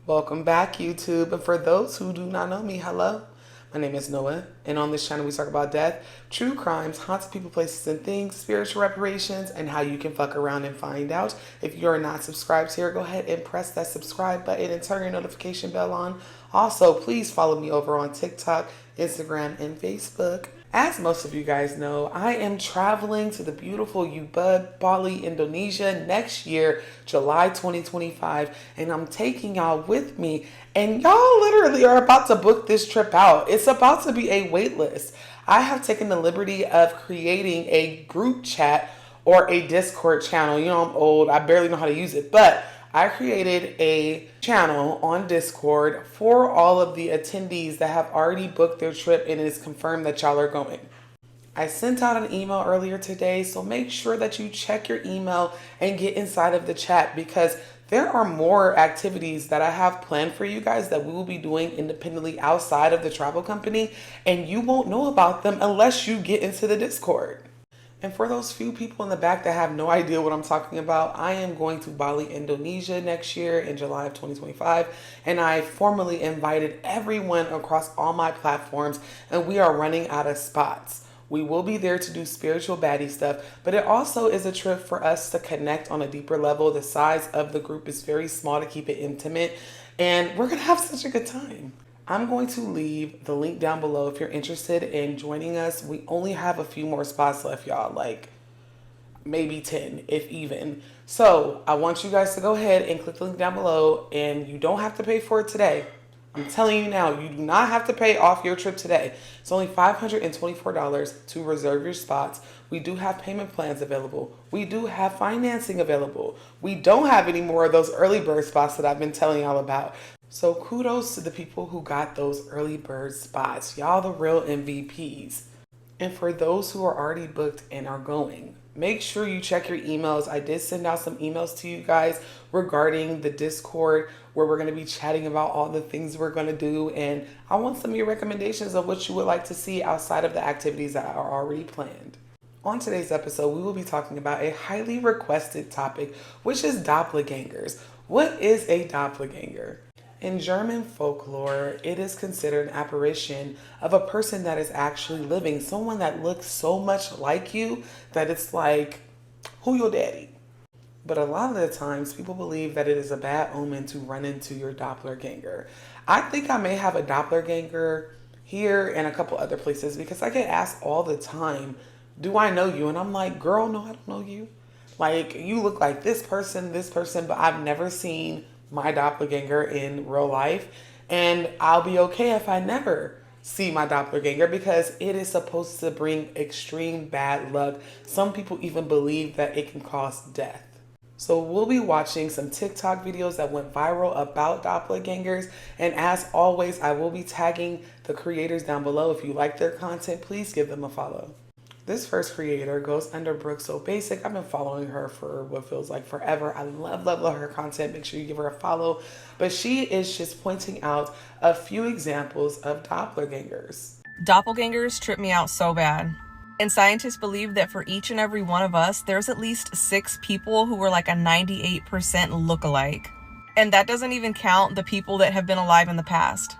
Welcome back, YouTube. And for those who do not know me, hello. My name is Noah, and on this channel we talk about death, true crimes, haunted people, places, and things, spiritual reparations, and how you can fuck around and find out. If you're not subscribed here, go ahead and press that subscribe button and turn your notification bell on. Also, please follow me over on TikTok, Instagram, and Facebook. As most of you guys know, I am traveling to the beautiful Ubud, Bali, Indonesia next year, July 2025, and I'm taking y'all with me. And y'all literally are about to book this trip out. It's about to be a wait list. I have taken the liberty of creating a group chat or a Discord channel. You know, I'm old, I barely know how to use it, but I created a channel on Discord for all of the attendees that have already booked their trip and it is confirmed that y'all are going. I sent out an email earlier today, so make sure that you check your email and get inside of the chat because there are more activities that I have planned for you guys that we will be doing independently outside of the travel company, and you won't know about them unless you get into the Discord. And for those few people in the back that have no idea what I'm talking about, I am going to Bali, Indonesia next year in July of 2025. And I formally invited everyone across all my platforms, and we are running out of spots. We will be there to do spiritual baddie stuff, but it also is a trip for us to connect on a deeper level. The size of the group is very small to keep it intimate, and we're going to have such a good time. I'm going to leave the link down below if you're interested in joining us. We only have a few more spots left, y'all, like maybe 10, if even. So I want you guys to go ahead and click the link down below, and you don't have to pay for it today. I'm telling you now, you do not have to pay off your trip today. It's only $524 to reserve your spots. We do have payment plans available. We do have financing available. We don't have any more of those early bird spots that I've been telling y'all about. So kudos to the people who got those early bird spots. Y'all the real MVPs. And for those who are already booked and are going, make sure you check your emails. I did send out some emails to you guys regarding the Discord where we're going to be chatting about all the things we're going to do. And I want some of your recommendations of what you would like to see outside of the activities that are already planned. On today's episode, we will be talking about a highly requested topic, which is doppelgangers. What is a doppelganger? In German folklore, it is considered an apparition of a person that is actually living, someone that looks so much like you that it's like, who your daddy? But a lot of the times, people believe that it is a bad omen to run into your doppelganger. I think I may have a doppelganger here and a couple other places because I get asked all the time, do I know you? And I'm like, girl, no, I don't know you. Like, you look like this person, but I've never seen my doppelganger in real life, and I'll be okay if I never see my doppelganger because it is supposed to bring extreme bad luck. Some people even believe that it can cause death. So we'll be watching some TikTok videos that went viral about doppelgangers, and as always, I will be tagging the creators down below. If you like their content, please give them a follow. This first creator goes under Brooke So Basic. I've been following her for what feels like forever. I love her content. Make sure you give her a follow. But she is just pointing out a few examples of doppelgangers. Doppelgangers trip me out so bad. And scientists believe that for each and every one of us, there's at least 6 people who are like a 98% lookalike. And that doesn't even count the people that have been alive in the past.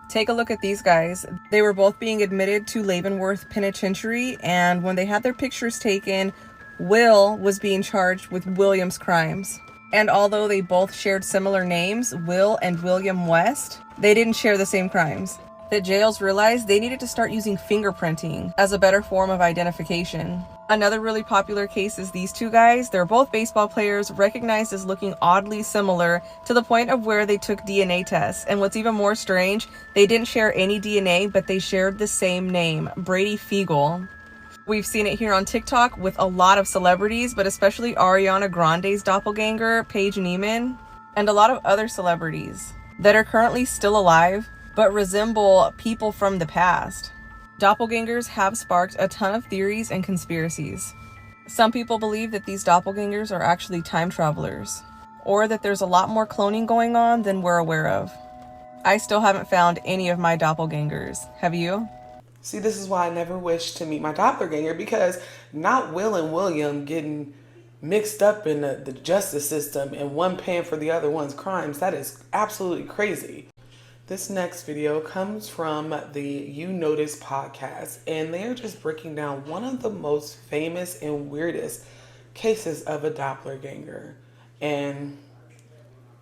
Take a look at these guys. They were both being admitted to Leavenworth Penitentiary, and when they had their pictures taken, Will was being charged with William's crimes. And although they both shared similar names, Will and William West, they didn't share the same crimes. The jails realized they needed to start using fingerprinting as a better form of identification. Another really popular case is these two guys. They're both baseball players, recognized as looking oddly similar to the point of where they took DNA tests. And what's even more strange, they didn't share any DNA, but they shared the same name, Brady Fiegel. We've seen it here on TikTok with a lot of celebrities, but especially Ariana Grande's doppelganger, Paige Neiman, and a lot of other celebrities that are currently still alive, but resemble people from the past. Doppelgangers have sparked a ton of theories and conspiracies. Some people believe that these doppelgangers are actually time travelers, or that there's a lot more cloning going on than we're aware of. I still haven't found any of my doppelgangers. Have you? See, this is why I never wish to meet my doppelganger, because not Will and William getting mixed up in the justice system and one paying for the other one's crimes. That is absolutely crazy. This next video comes from the You Notice podcast, and they are just breaking down one of the most famous and weirdest cases of a doppelganger. And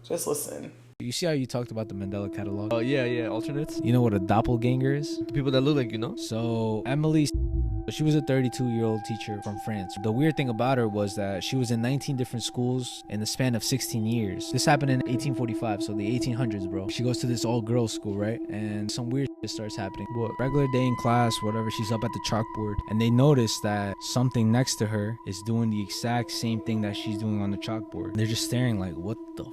just listen. You see how you talked about the Mandela catalog? Oh, yeah, alternates. You know what a doppelganger is? The people that look like you, know? So, Emilie, she was a 32-year-old teacher from France. The weird thing about her was that she was in 19 different schools in the span of 16 years. This happened in 1845, so the 1800s, bro. She goes to this all-girls school, right? And some weird shit starts happening. What? Regular day in class, whatever, she's up at the chalkboard, and they notice that something next to her is doing the exact same thing that she's doing on the chalkboard. They're just staring like, what the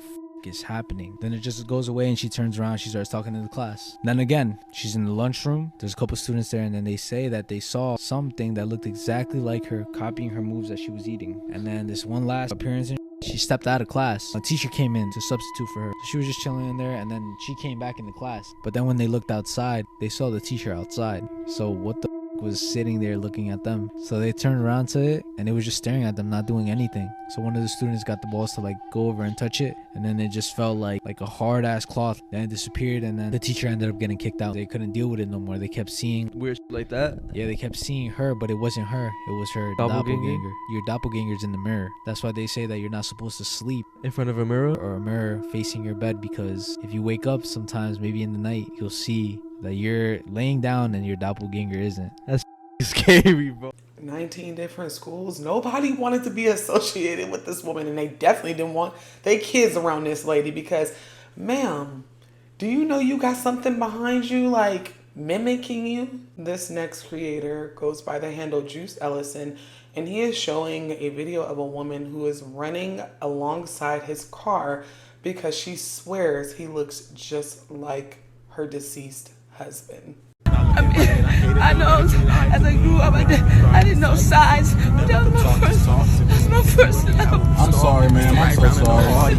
is happening? Then it just goes away and she turns around, she starts talking to the class. Then again, she's in the lunchroom, there's a couple students there, and then they say that they saw something that looked exactly like her, copying her moves that she was eating. And then this one last appearance, she stepped out of class. A teacher came in to substitute for her. So she was just chilling in there, and then she came back into class. But then when they looked outside, they saw the teacher outside. So what the was sitting there looking at them? So they turned around to it, and it was just staring at them, not doing anything. So one of the students got the balls to like go over and touch it, and then it just felt like a hard ass cloth. Then it disappeared, and then the teacher ended up getting kicked out. They couldn't deal with it no more. They kept seeing weird shit like that. Yeah, they kept seeing her, but it wasn't her. It was her doppelganger. Your doppelganger's in the mirror. That's why they say that you're not supposed to sleep in front of a mirror or a mirror facing your bed, because if you wake up sometimes, maybe in the night, you'll see that you're laying down and your doppelganger isn't. That's scary, bro. 19 different schools. Nobody wanted to be associated with this woman, and they definitely didn't want their kids around this lady because, ma'am, do you know you got something behind you like mimicking you? This next creator goes by the handle Juice Ellison, and he is showing a video of a woman who is running alongside his car because she swears he looks just like her deceased husband. I mean, I know as I grew up, I didn't know signs, but that was my first love. I'm sorry, man. I'm so sorry.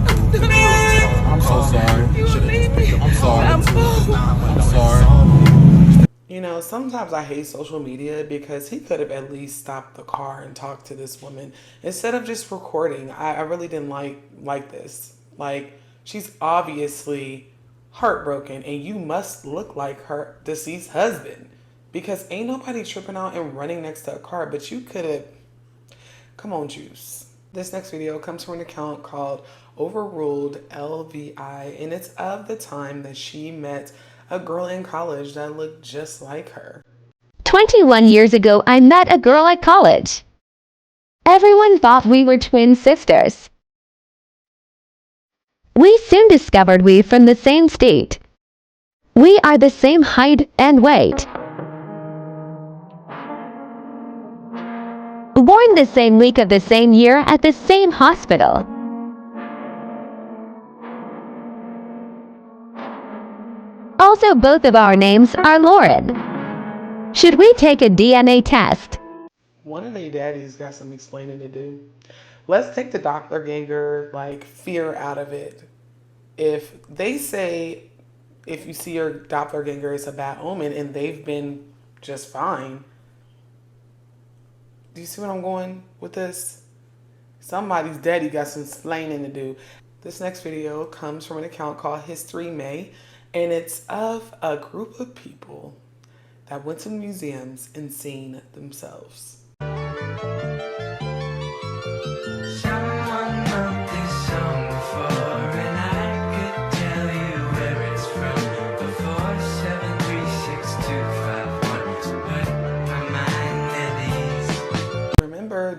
I'm so sorry. You leave me. I'm sorry. I'm sorry. You know, sometimes I hate social media because he could have at least stopped the car and talked to this woman instead of just recording. I really didn't like this. Like, she's obviously heartbroken, and you must look like her deceased husband because ain't nobody tripping out and running next to a car, but you could have. Come on, Juice. This next video comes from an account called Overruled LVI, and it's of the time that she met a girl in college that looked just like her. 21 years ago, I met a girl at college. Everyone thought we were twin sisters. We soon discovered we're from the same state. We are the same height and weight. Born the same week of the same year at the same hospital. Also, both of our names are Lauren. Should we take a DNA test? One of their daddies got some explaining to do. Let's take the doppelganger, fear out of it. If they say, if you see your doppelganger, it's a bad omen, and they've been just fine. Do you see what I'm going with this? Somebody's daddy got some explaining to do. This next video comes from an account called History May, and it's of a group of people that went to museums and seen themselves.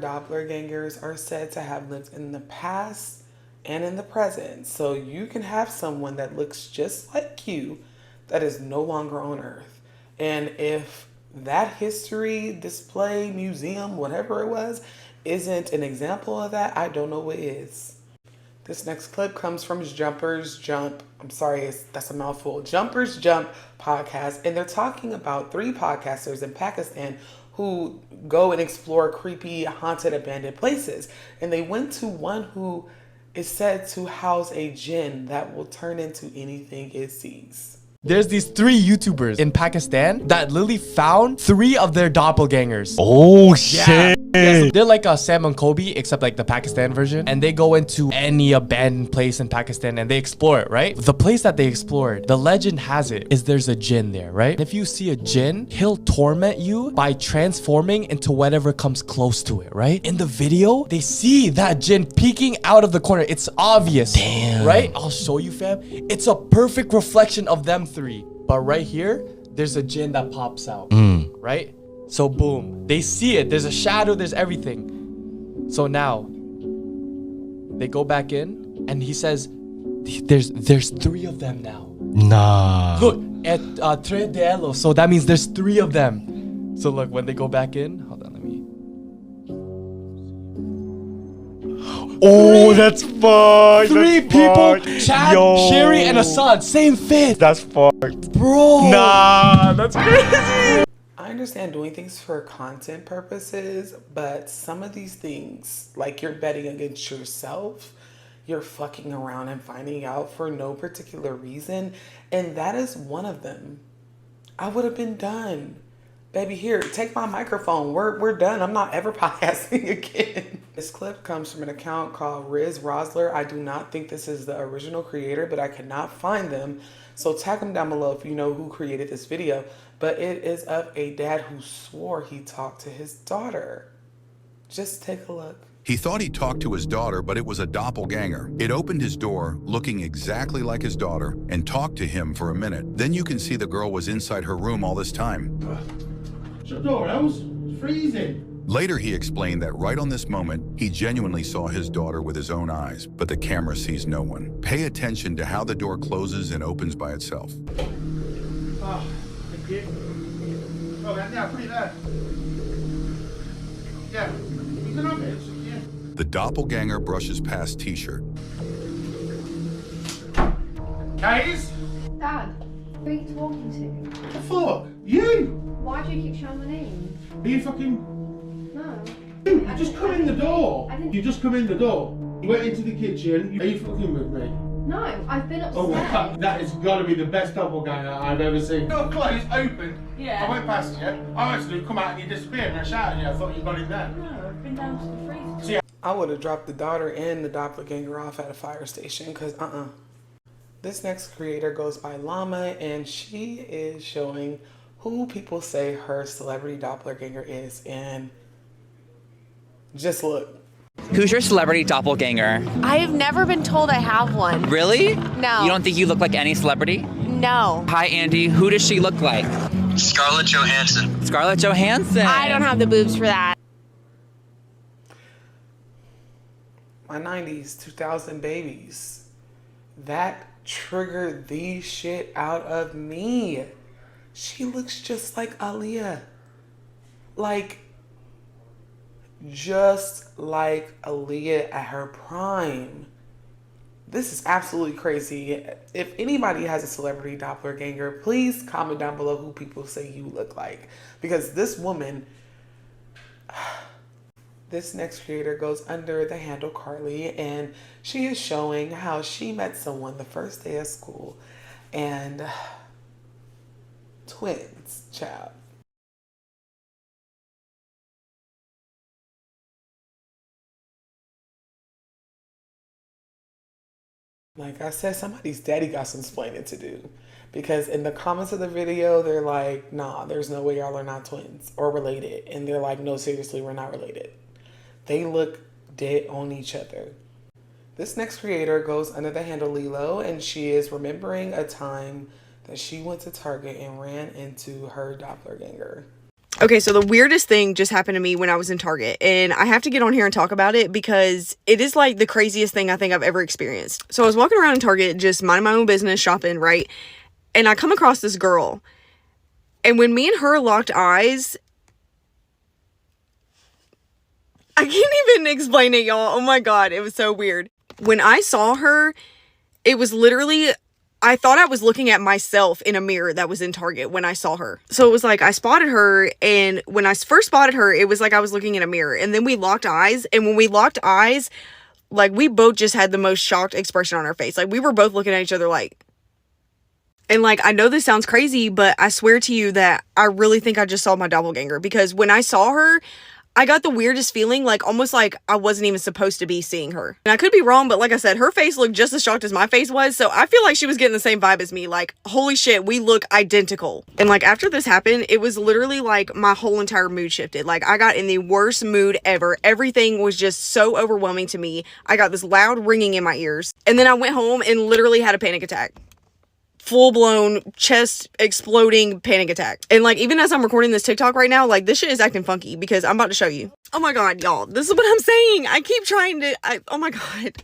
Doppelgangers are said to have lived in the past and in the present, so you can have someone that looks just like you that is no longer on Earth. And if that history, display, museum, whatever it was, isn't an example of that, I don't know what is. This next clip comes from Jumpers Jump. I'm sorry, that's a mouthful. Jumpers Jump podcast, and they're talking about 3 podcasters in Pakistan who go and explore creepy, haunted, abandoned places. And they went to one who is said to house a jinn that will turn into anything it sees. There's these 3 YouTubers in Pakistan that literally found 3 of their doppelgangers. Oh, shit. Yeah, so they're like a Sam and Kobe, except like the Pakistan version. And they go into any abandoned place in Pakistan and they explore it, right? The place that they explored, the legend has it, is there's a jinn there, right? If you see a jinn, he'll torment you by transforming into whatever comes close to it, right? In the video, they see that jinn peeking out of the corner. It's obvious. Damn. Right? I'll show you, fam. It's a perfect reflection of them three. But right here, there's a jinn that pops out, right? So boom, they see it. There's a shadow, there's everything. So now, they go back in and he says, there's three of them now. Nah. Look, at tre de ellos. So that means there's three of them. So look, when they go back in, hold on, let me. Oh, that's fucked. Three that's people, fucked. Chad, Yo. Sherry, and Assad, same fit. That's fucked. Bro. Nah, that's crazy. I understand doing things for content purposes, but some of these things, like you're betting against yourself, you're fucking around and finding out for no particular reason, and that is one of them. I would have been done. Baby, here, take my microphone. We're done. I'm not ever podcasting again. This clip comes from an account called Riz Rosler. I do not think this is the original creator, but I cannot find them. So tag them down below if you know who created this video. But it is of a dad who swore he talked to his daughter. Just take a look. He thought he talked to his daughter, but it was a doppelganger. It opened his door, looking exactly like his daughter, and talked to him for a minute. Then you can see the girl was inside her room all this time. Shut the door, Els. It's freezing. Later, he explained that right on this moment, he genuinely saw his daughter with his own eyes, but the camera sees no one. Pay attention to how the door closes and opens by itself. Oh, thank you. Oh, yeah, put it there. Yeah, you can have it. Yeah. The doppelganger brushes past T-shirt. Guys? Dad, who are you talking to? What the fuck? You? Why do you keep shouting my name? Are you fucking... No. You just come in the door. I didn't... You just come in the door. You went into the kitchen. Are you fucking with me? No, I've been upstairs. Oh my god, that has got to be the best doppelganger I've ever seen. Door closed, open. Yeah. I went past you. I actually come out and you disappeared and I shouted at you. I thought you got in there. No, I've been down to the freezer. See, I would have dropped the daughter and the doppelganger off at a fire station because This next creator goes by Llama and she is showing who people say her celebrity doppelganger is, and just look. Who's your celebrity doppelganger? I have never been told I have one. Really? No. You don't think you look like any celebrity? No. Hi, Andy. Who does she look like? Scarlett Johansson. Scarlett Johansson. I don't have the boobs for that. My 90s, 2000 babies. That triggered the shit out of me. She looks just like Aaliyah. Like, just like Aaliyah at her prime. This is absolutely crazy. If anybody has a celebrity doppelganger, please comment down below who people say you look like. Because this woman, this next creator goes under the handle Carly, and she is showing how she met someone the first day of school, and twins, child. Like I said, somebody's daddy got some explaining to do. Because in the comments of the video, they're like, nah, there's no way y'all are not twins or related. And they're like, no, seriously, we're not related. They look dead on each other. This next creator goes under the handle Lilo, and she is remembering a time that she went to Target and ran into her doppelganger. Okay, so the weirdest thing just happened to me when I was in Target, and I have to get on here and talk about it because it is like the craziest thing I think I've ever experienced. So I was walking around in Target, just minding my own business, shopping, right? And I come across this girl, and when me and her locked eyes, I can't even explain it, y'all. Oh my God, it was so weird. When I saw her, it was literally, I thought I was looking at myself in a mirror that was in Target when I saw her. So it was like I spotted her, and when I first spotted her, it was like I was looking in a mirror, and then we locked eyes, and when we locked eyes, like we both just had the most shocked expression on our face. Like we were both looking at each other like, and like, I know this sounds crazy, but I swear to you that I really think I just saw my doppelganger, because when I saw her, I got the weirdest feeling, like almost like I wasn't even supposed to be seeing her. And I could be wrong, but like I said, her face looked just as shocked as my face was. So I feel like she was getting the same vibe as me. Like, holy shit, we look identical. And like after this happened, it was literally like my whole entire mood shifted. Like I got in the worst mood ever. Everything was just so overwhelming to me. I got this loud ringing in my ears. And then I went home and literally had a panic attack. Full-blown chest exploding panic attack. And like even as I'm recording this TikTok right now, like this shit is acting funky because I'm about to show you. Oh my god, y'all, this is what I'm saying. I keep trying to oh my god,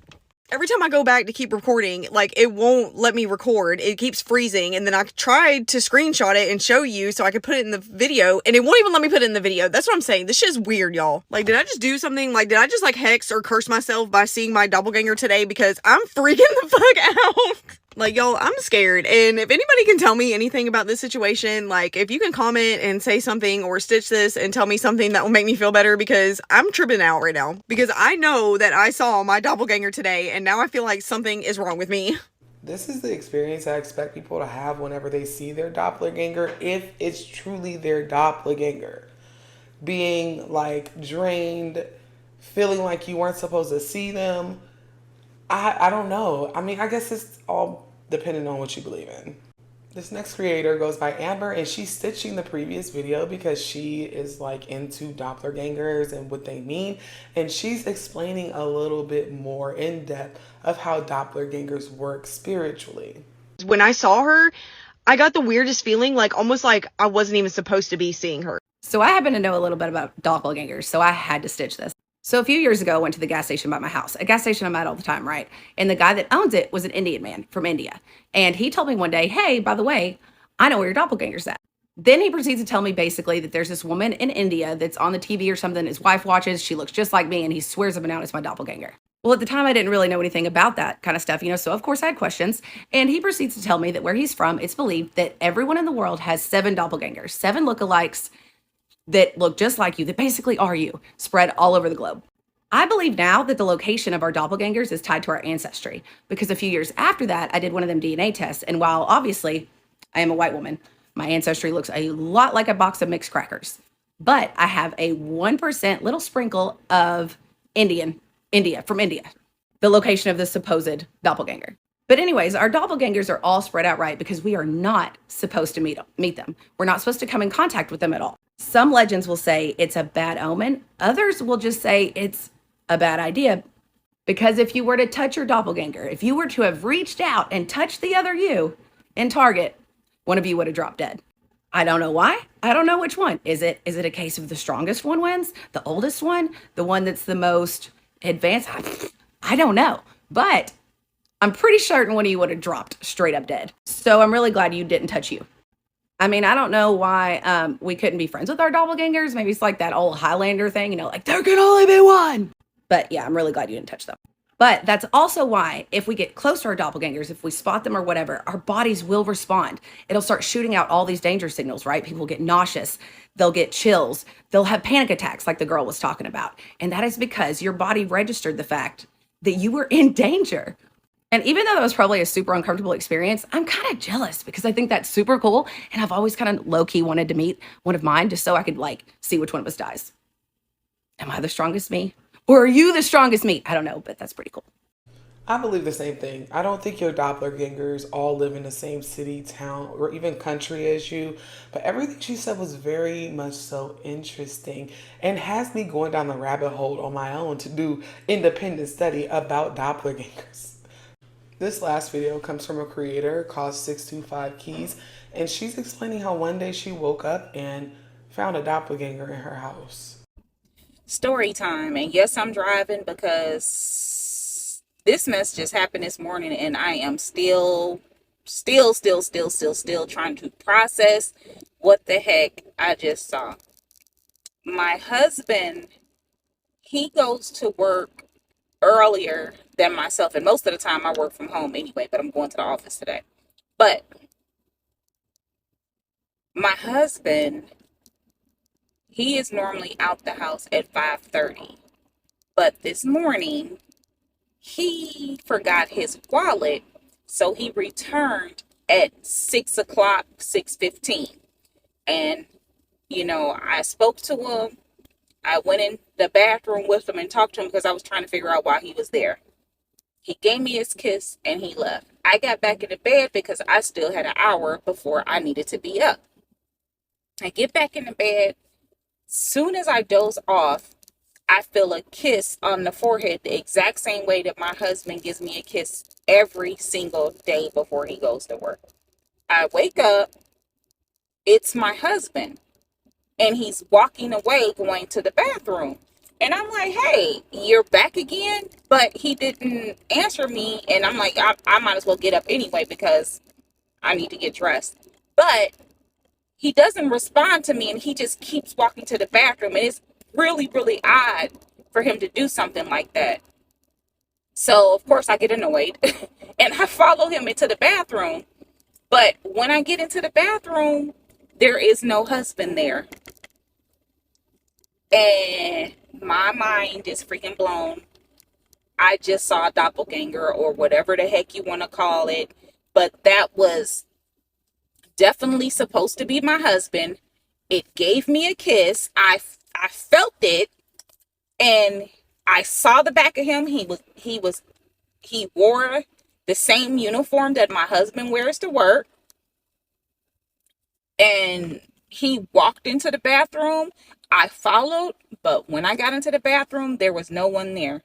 every time I go back to keep recording, like it won't let me record. It keeps freezing. And then I tried to screenshot it and show you so I could put it in the video, and it won't even let me put it in the video. That's what I'm saying. This shit's weird, y'all. Like, did I just do something? Like, did I just like hex or curse myself by seeing my doppelganger today? Because I'm freaking the fuck out. Like, y'all, I'm scared. And if anybody can tell me anything about this situation, like, if you can comment and say something or stitch this and tell me something that will make me feel better, because I'm tripping out right now. Because I know that I saw my doppelganger today, and now I feel like something is wrong with me. This is the experience I expect people to have whenever they see their doppelganger, if it's truly their doppelganger. Being, like, drained, feeling like you weren't supposed to see them. I don't know. I mean, I guess it's all depending on what you believe in. This next creator goes by Amber, and she's stitching the previous video because she is like into doppelgangers and what they mean. And she's explaining a little bit more in depth of how doppelgangers work spiritually. When I saw her, I got the weirdest feeling, like almost like I wasn't even supposed to be seeing her. So I happen to know a little bit about doppelgangers, so I had to stitch this. So a few years ago, I went to the gas station by my house, a gas station I'm at all the time, right? And the guy that owns it was an Indian man from India. And he told me one day, hey, by the way, I know where your doppelganger's at. Then he proceeds to tell me basically that there's this woman in India that's on the TV or something. His wife watches, she looks just like me, and he swears up and down it's my doppelganger. Well, at the time, I didn't really know anything about that kind of stuff, so of course I had questions. And he proceeds to tell me that where he's from, it's believed that everyone in the world has 7 doppelgangers, 7 lookalikes that look just like you, that basically are you, spread all over the globe. I believe now that the location of our doppelgangers is tied to our ancestry, because a few years after that, I did one of them DNA tests. And while obviously I am a white woman, my ancestry looks a lot like a box of mixed crackers. But I have a 1% little sprinkle of India, from India, the location of the supposed doppelganger. But anyways, our doppelgangers are all spread out right because we are not supposed to meet them. We're not supposed to come in contact with them at all. Some legends will say it's a bad omen. Others will just say it's a bad idea, because if you were to touch your doppelganger, if you were to have reached out and touched the other you in Target, one of you would have dropped dead. I don't know why. I don't know which one. Is it a case of the strongest one wins? The oldest one? The one that's the most advanced? I don't know. But I'm pretty certain one of you would have dropped straight up dead. So I'm really glad you didn't touch you. I mean, I don't know why we couldn't be friends with our doppelgangers. Maybe it's like that old Highlander thing, like there can only be one. But yeah, I'm really glad you didn't touch them. But that's also why if we get close to our doppelgangers, if we spot them or whatever, our bodies will respond. It'll start shooting out all these danger signals, right? People get nauseous. They'll get chills. They'll have panic attacks like the girl was talking about. And that is because your body registered the fact that you were in danger. And even though that was probably a super uncomfortable experience, I'm kind of jealous because I think that's super cool. And I've always kind of low-key wanted to meet one of mine just so I could see which one of us dies. Am I the strongest me? Or are you the strongest me? I don't know, but that's pretty cool. I believe the same thing. I don't think your doppelgangers all live in the same city, town, or even country as you. But everything she said was very much so interesting and has me going down the rabbit hole on my own to do independent study about doppelgangers. This last video comes from a creator called 625 Keys, and she's explaining how one day she woke up and found a doppelganger in her house. Story time. And yes, I'm driving because this mess just happened this morning, and I am still trying to process what the heck I just saw. My husband, he goes to work earlier than myself, and most of the time I work from home anyway, but I'm going to the office today. But my husband, he is normally out the house at 5:30, but this morning he forgot his wallet, so he returned at 6 o'clock, 6:15. And I spoke to him. I went in the bathroom with him and talked to him because I was trying to figure out why he was there. He gave me his kiss and he left. I got back in the bed because I still had an hour before I needed to be up. I get back in the bed. Soon as I doze off, I feel a kiss on the forehead the exact same way that my husband gives me a kiss every single day before he goes to work. I wake up, it's my husband, and he's walking away going to the bathroom. And I'm like, hey, you're back again? But he didn't answer me, and I'm like, I might as well get up anyway because I need to get dressed. But he doesn't respond to me, and he just keeps walking to the bathroom, and it's really, really odd for him to do something like that. So, of course, I get annoyed, and I follow him into the bathroom. But when I get into the bathroom, there is no husband there. And my mind is freaking blown. I just saw a doppelganger or whatever the heck you want to call it. But that was definitely supposed to be my husband. It gave me a kiss. I felt it, and I saw the back of him. He wore the same uniform that my husband wears to work. And he walked into the bathroom. I followed, but when I got into the bathroom, there was no one there.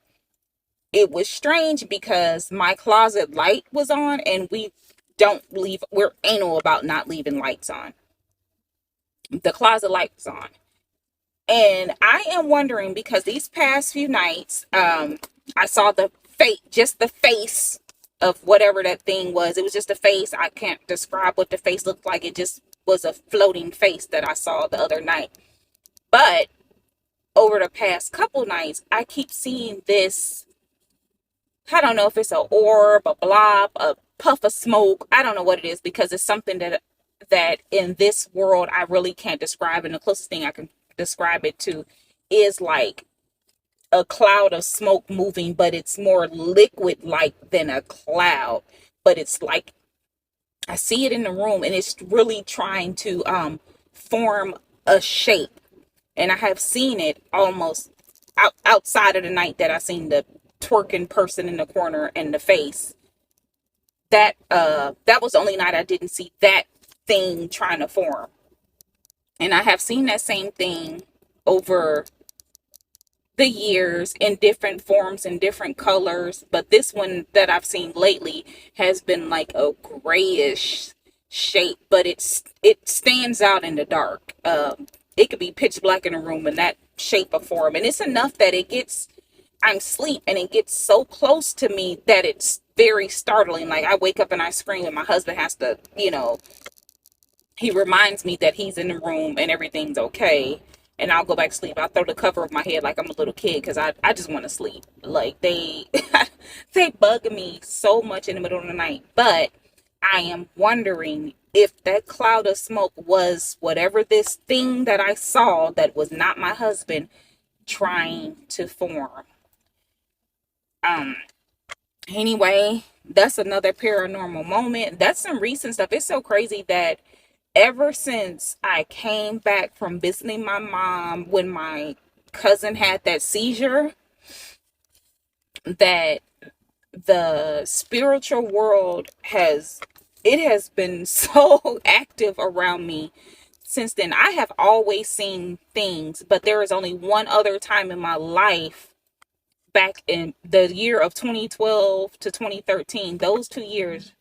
It was strange because my closet light was on, and we're anal about not leaving lights on. The closet light was on. And I am wondering because these past few nights, I saw just the face of whatever that thing was. It was just a face. I can't describe what the face looked like. It just was a floating face that I saw the other night. But over the past couple nights, I keep seeing this, I don't know if it's an orb, a blob, a puff of smoke. I don't know what it is because it's something that in this world I really can't describe. And the closest thing I can describe it to is like a cloud of smoke moving, but it's more liquid like than a cloud. But it's like I see it in the room, and it's really trying to form a shape. And I have seen it almost outside of the night that I seen the twerking person in the corner and the face. That was the only night I didn't see that thing trying to form. And I have seen that same thing over the years in different forms and different colors. But this one that I've seen lately has been like a grayish shape, but it stands out in the dark. It could be pitch black in a room in that shape or form. And it's enough that I'm asleep and it gets so close to me that it's very startling. Like I wake up and I scream and my husband has to, he reminds me that he's in the room and everything's okay. And I'll go back to sleep. I'll throw the cover over my head like I'm a little kid because I just want to sleep. Like they bug me so much in the middle of the night. But I am wondering if that cloud of smoke was whatever this thing that I saw that was not my husband trying to form. Anyway, that's another paranormal moment. That's some recent stuff. It's so crazy that ever since I came back from visiting my mom when my cousin had that seizure, that the spiritual world has been so active around me since then. I have always seen things, but there is only one other time in my life back in the year of 2012 to 2013. Those 2 years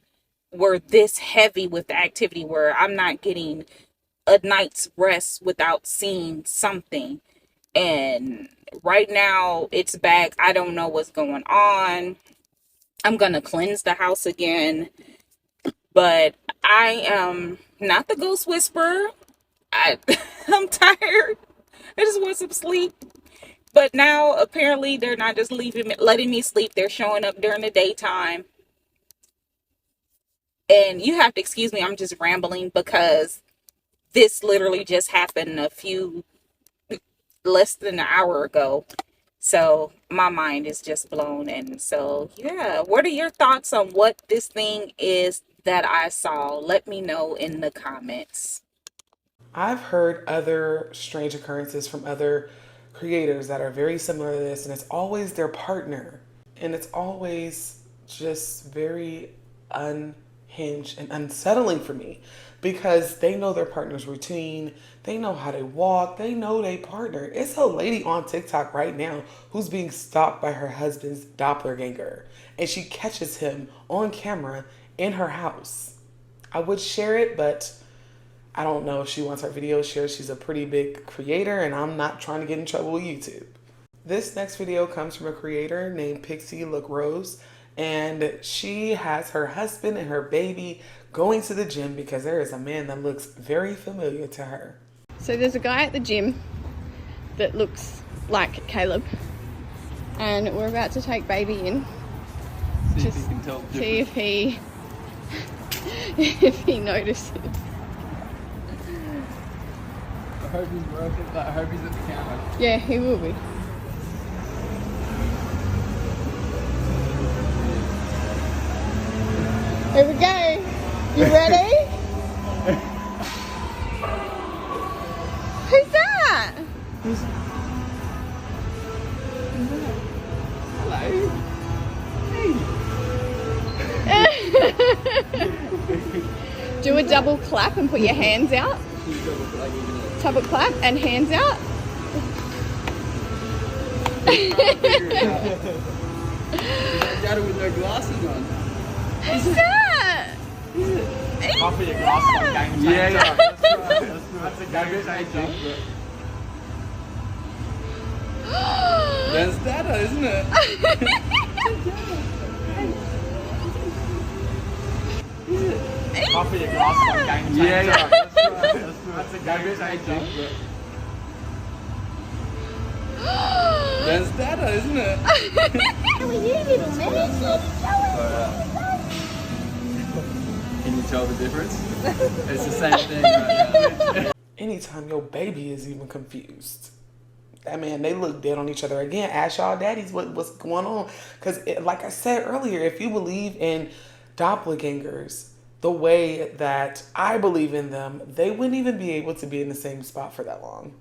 were this heavy with the activity where I'm not getting a night's rest without seeing something. And right now it's back. I don't know what's going on. I'm gonna cleanse the house again, but I am not the ghost whisperer. I'm tired. I just want some sleep. But now apparently they're not just letting me sleep. They're showing up during the daytime. And you have to excuse me, I'm just rambling because this literally just happened less than an hour ago. So my mind is just blown. And so, yeah, what are your thoughts on what this thing is that I saw? Let me know in the comments. I've heard other strange occurrences from other creators that are very similar to this, and it's always their partner. And it's always just very unhinged and unsettling for me because they know their partner's routine, they know how they walk, they know their partner. It's a lady on TikTok right now who's being stalked by her husband's doppelganger, and she catches him on camera in her house. I would share it, but I don't know if she wants her video shared. She's a pretty big creator, and I'm not trying to get in trouble with YouTube. This next video comes from a creator named Pixie Look Rose, and she has her husband and her baby going to the gym because there is a man that looks very familiar to her. So there's a guy at the gym that looks like Caleb, and we're about to take baby in. Just see if he if he notices. I hope he's working, but I hope he's at the counter. Yeah, he will be. Here we go. You ready? Who's that? Hello. Do a double clap and put your hands out. Double clap and hands out. Dad with no glasses on. Who's that? I'll put your glasses on, game changer. Yeah, that's right. That's a game changer. That's Dada, isn't it? I'll put your glasses on, game changer. Yeah, that's right. That's a game changer. That's Dada, isn't it? How are you, little man? Can you tell the difference? It's the same thing right now. Anytime your baby is even confused. That man, they look dead on each other. Again, ask y'all daddies what's going on. Because like I said earlier, if you believe in doppelgangers the way that I believe in them, they wouldn't even be able to be in the same spot for that long.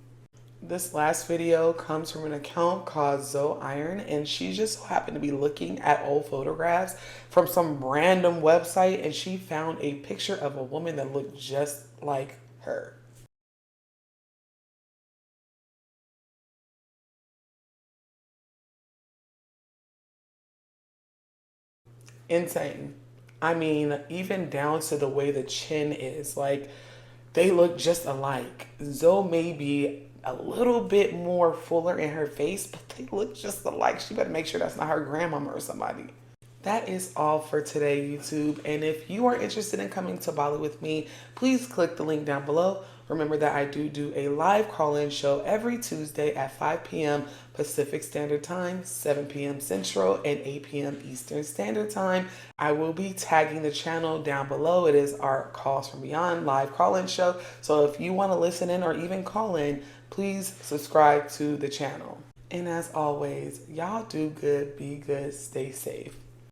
This last video comes from an account called Zoe Iron, and she just so happened to be looking at old photographs from some random website, and she found a picture of a woman that looked just like her. Insane. I mean, even down to the way the chin is, like, they look just alike. Zoe may be a little bit more fuller in her face, but they look just alike. She better make sure that's not her grandmama or somebody. That is all for today, YouTube. And if you are interested in coming to Bali with me, please click the link down below. Remember that I do a live call-in show every Tuesday at 5 p.m. Pacific Standard Time, 7 p.m. Central, and 8 p.m. Eastern Standard Time. I will be tagging the channel down below. It is our Calls from Beyond live call-in show. So if you want to listen in or even call in, please subscribe to the channel. And as always, y'all do good, be good, stay safe.